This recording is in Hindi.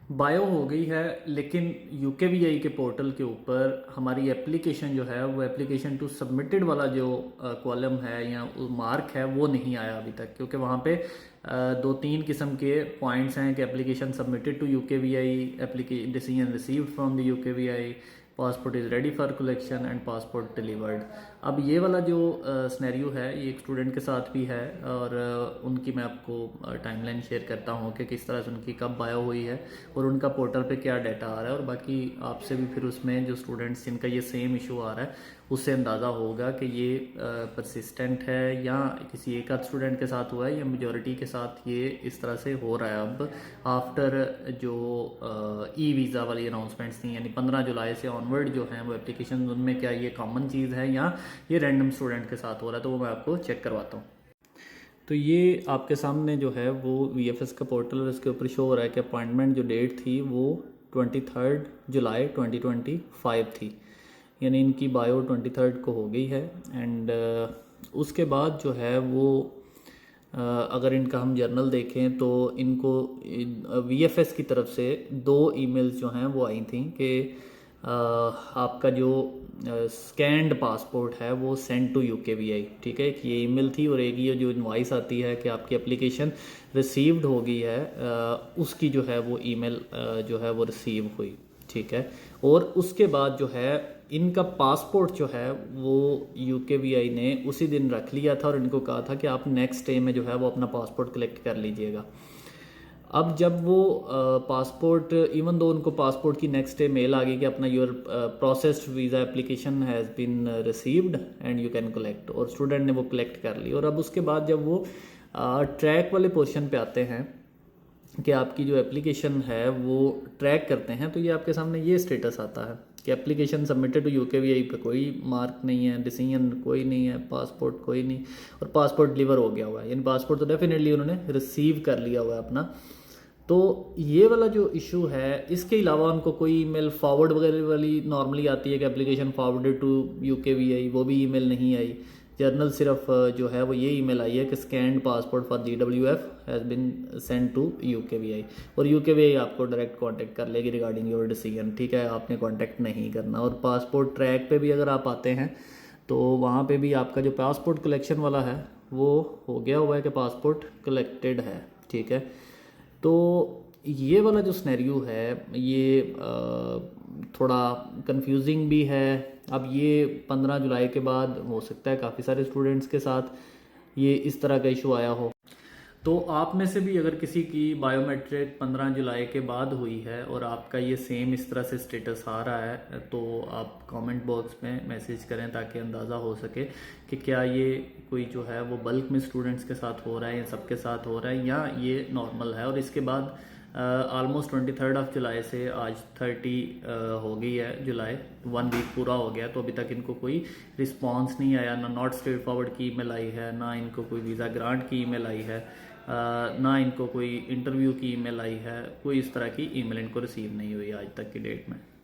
बायो हो गई है, लेकिन यूकेवीआई के पोर्टल के ऊपर हमारी एप्लीकेशन जो है वो एप्लीकेशन टू सबमिटेड वाला जो कॉलम है या मार्क है वो नहीं आया अभी तक, क्योंकि वहाँ पे दो तीन किस्म के पॉइंट्स हैं कि application submitted to UKVI, application decision received from the UKVI, passport is ready for collection and passport delivered. अब ये वाला जो स्नैरियो है ये एक स्टूडेंट के साथ भी है, और उनकी मैं आपको टाइमलाइन शेयर करता हूँ कि किस तरह से उनकी कब बायो हुई है और उनका पोर्टल पे क्या डाटा आ रहा है, और बाकी आपसे भी फिर उसमें जो स्टूडेंट्स जिनका ये सेम इशू आ रहा है उससे अंदाज़ा होगा कि ये परसिस्टेंट है या किसी एक आध स्टूडेंट के साथ हुआ है या मेजॉरिटी के साथ ये इस तरह से हो रहा है। अब आफ्टर जो ई वीज़ा वाली अनाउंसमेंट्स थी, यानी 15 जुलाई से ऑनवर्ड जो हैं वो एप्लीकेशन, उनमें क्या ये कॉमन चीज़ है या ये रैंडम स्टूडेंट के साथ हो रहा है, तो वो मैं आपको चेक करवाता हूँ। तो ये आपके सामने जो है वो वीएफएस का पोर्टल है, उसके ऊपर शो हो रहा है कि अपॉइंटमेंट जो डेट थी वो 23 जुलाई 2025 थी, यानी इनकी बायो 23 को हो गई है। एंड उसके बाद जो है वो अगर इनका हम जर्नल देखें तो इनको वीएफएस की तरफ से दो ईमेल्स जो हैं वो आई थी कि आपका जो स्कैंड पासपोर्ट है वो सेंड टू यूकेवीआई, ठीक है। एक ये ईमेल थी और एक ये जो इनवाइस आती है कि आपकी एप्लीकेशन रिसीव्ड हो गई है, उसकी जो है वो ईमेल जो है वो रिसीव हुई, ठीक है। और उसके बाद जो है इनका पासपोर्ट जो है वो यूकेवीआई ने उसी दिन रख लिया था और इनको कहा था कि आप नेक्स्ट डे में जो है वो अपना पासपोर्ट कलेक्ट कर लीजिएगा। अब जब वो पासपोर्ट, इवन दो उनको पासपोर्ट की नेक्स्ट डे मेल आ गई कि अपना your processed visa application has been received and you can collect, और स्टूडेंट ने वो कलेक्ट कर ली। और अब उसके बाद जब वो ट्रैक वाले पोर्शन पे आते हैं कि आपकी जो एप्लीकेशन है वो ट्रैक करते हैं, तो ये आपके सामने ये स्टेटस आता है कि एप्लीकेशन सबमिटेड टू यूकेवीआई पे कोई मार्क नहीं है, डिसीजन कोई नहीं है, पासपोर्ट कोई नहीं, और पासपोर्ट डिलीवर हो गया हुआ है, यानी पासपोर्ट तो डेफिनेटली उन्होंने रिसीव कर लिया हुआ है अपना। तो ये वाला जो इशू है, इसके अलावा उनको कोई ईमेल फॉरवर्ड वगैरह वाली नॉर्मली आती है कि एप्लीकेशन फॉरवर्डेड टू यूकेवीआई, वो भी ईमेल नहीं आई। जर्नल सिर्फ जो है वो ये ईमेल आई है कि scanned passport for GWF has been send to UKVI, और यूकेवीआई आपको डायरेक्ट कांटेक्ट कर लेगी रिगार्डिंग योर डिसीजन, ठीक है, आपने कांटेक्ट नहीं करना। और पासपोर्ट ट्रैक पे भी अगर आप आते हैं तो वहाँ पे भी आपका जो पासपोर्ट कलेक्शन वाला है वो हो गया हुआ है कि पासपोर्ट कलेक्टेड है, ठीक है। तो ये वाला जो स्नैरियो है ये थोड़ा कंफ्यूजिंग भी है। अब ये 15 जुलाई के बाद हो सकता है काफ़ी सारे स्टूडेंट्स के साथ ये इस तरह का इशू आया हो। तो आप में से भी अगर किसी की बायोमेट्रिक 15 जुलाई के बाद हुई है और आपका ये सेम इस तरह से स्टेटस आ रहा है, तो आप कमेंट बॉक्स में मैसेज करें ताकि अंदाज़ा हो सके कि क्या ये कोई जो है वो बल्क में स्टूडेंट्स के साथ हो रहा है या सबके साथ हो रहा है या ये नॉर्मल है। और इसके बाद ऑलमोस्ट 23 जुलाई से आज 30 हो गई है जुलाई, 1 वीक पूरा हो गया, तो अभी तक इनको कोई रिस्पांस नहीं आया, ना नॉट स्ट्रेट फॉरवर्ड की ईमेल आई है, ना इनको कोई वीज़ा ग्रांट की ईमेल आई है, ना इनको कोई इंटरव्यू की ईमेल आई है, कोई इस तरह की ईमेल इनको रिसीव नहीं हुई आज तक की डेट में।